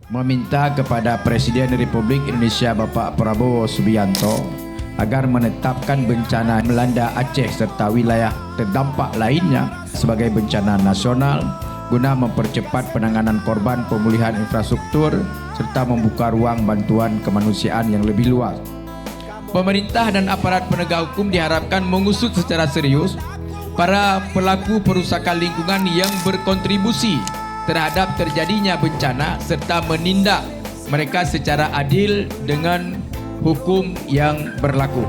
meminta kepada Presiden Republik Indonesia Bapak Prabowo Subianto agar menetapkan bencana melanda Aceh serta wilayah terdampak lainnya sebagai bencana nasional guna mempercepat penanganan korban, pemulihan infrastruktur serta membuka ruang bantuan kemanusiaan yang lebih luas. Pemerintah dan aparat penegak hukum diharapkan mengusut secara serius para pelaku perusakan lingkungan yang berkontribusi terhadap terjadinya bencana serta menindak mereka secara adil dengan hukum yang berlaku.